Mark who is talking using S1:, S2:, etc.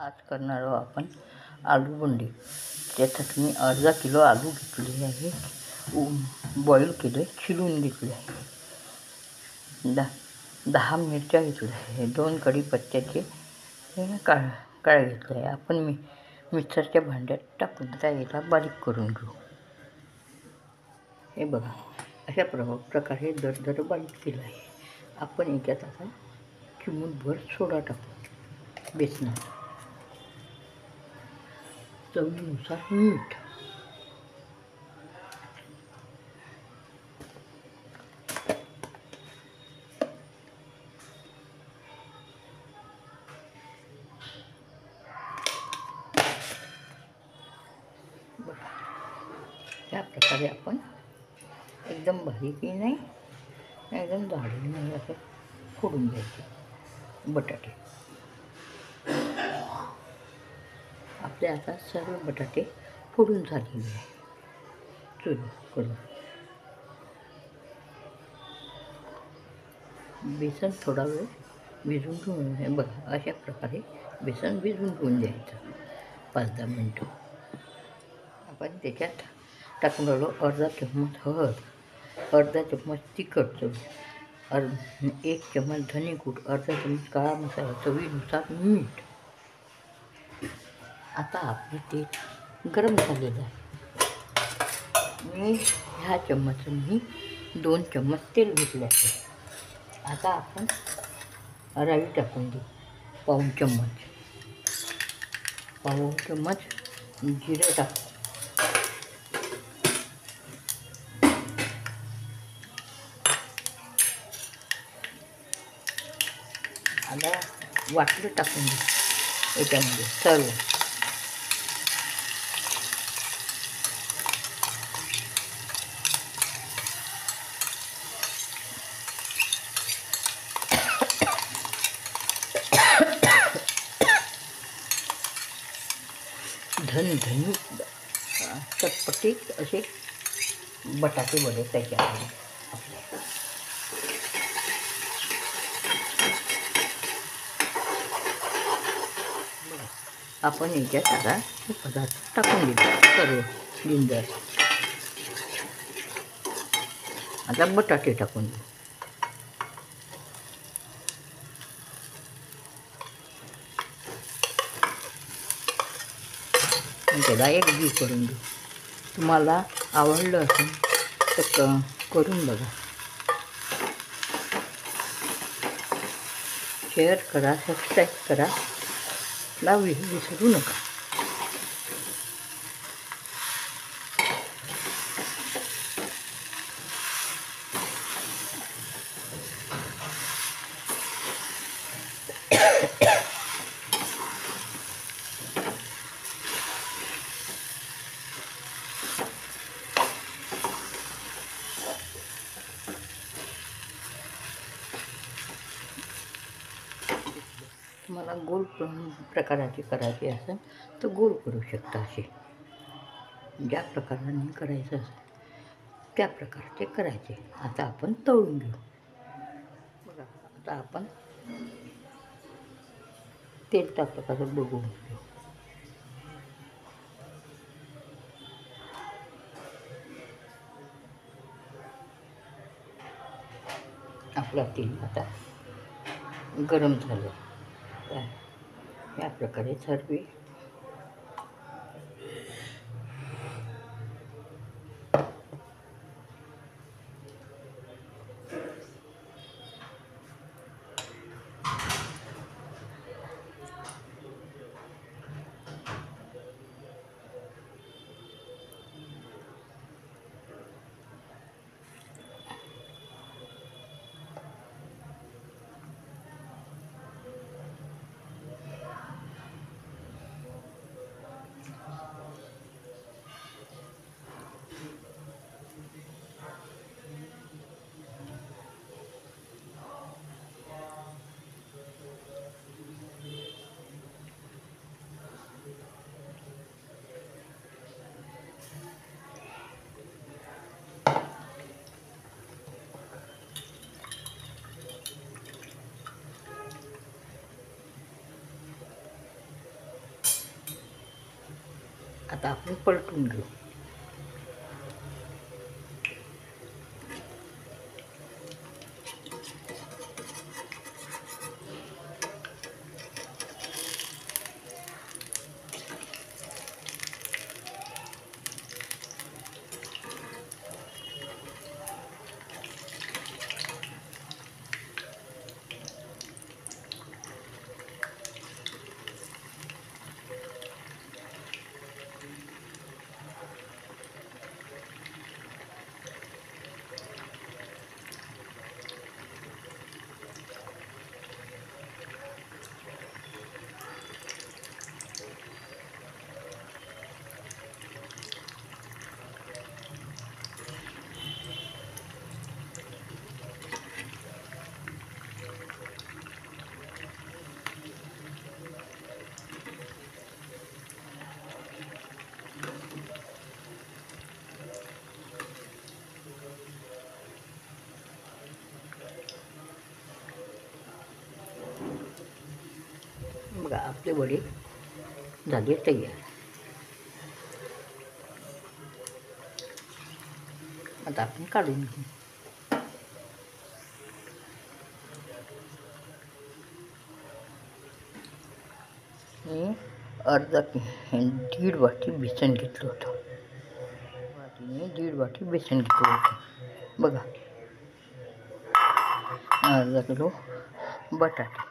S1: आज करणार आहोत आपण आलू बुंदी. त्यासाठी मी अर्धा किलो आलू घेतले आहे, बॉईल केले, चिरून घेतले आहे. 10 मिरच्या घेतल्या आहे, 2 कढीपत्त्याचे काळ घेतले आहे. आपण मिक्सरच्या भांड्यात टाकून त्याला बारीक करून घेऊ. हे बघा, अशा प्रकारे दरदर बारीक केलं आहे. आपण याच्यात आता चिमूटभर सोडा टाकू, बेसनात, चवीनुसार मीठ, त्या प्रकारे आपण एकदम बारीकही नाही, एकदम जाडही नाही, असं फोडून घ्यायचे बटाटे. आपले आता सर्व बटाटे फोडून झालेले आहे. चुरून करून बेसन थोडा वेळ भिजवून ठेवून, हे बघा, अशा प्रकारे बेसन भिजवून ठेवून द्यायचं 5-10 मिनटं. आपण त्याच्यात टाकून राहिलो अर्धा चम्मच हळद, अर्धा चम्मच तिखट चव, 1 चम्मच धनेपूड, अर्धा चम्मच काळा मसाला, चवीनुसार मीठ. आता आपले तेल गरम झालेलं आहे. मी ह्या चम्मचांनी 2 चम्मच तेल घेतले आहे. आता आपण राई टाकून देऊ, पाऊण चम्मच जिरं टाकू. आता वाटलं टाकून देऊ याच्यामध्ये सर्व. धनी चटपटीत असे बटाटे वडे तयार आहेत आपले. आपण याच्यात आता हे पदार्थ टाकून देतो सर्व जिंजर. आता बटाटे टाकून देऊ. त्याला एकजीव करून देऊ. तुम्हाला आवडलं असेल तर करून बघा. शेअर करा, सबस्क्राईब करा, विसरू नका. तुम्हाला गोल प्रकाराचे करायचे असेल तर गोल करू शकता. असे ज्या प्रकाराने करायचं असेल त्या प्रकारचे करायचे. आता आपण तळून घेऊ. बघा, आता आपण तेल त्या प्रकारे बघून घेऊ. आपला तेल आता गरम झालं. या प्रकारे सर्व आता आपण पलटून घेऊ. बघा आपले वडे झाले तयार. आता आपण काढून घेऊ. मी दीड वाटी बेसन घेतलं होतं. वाटीने दीड वाटी बेसन घेतलं होतं. बघा अर्धा किलो बटाटे,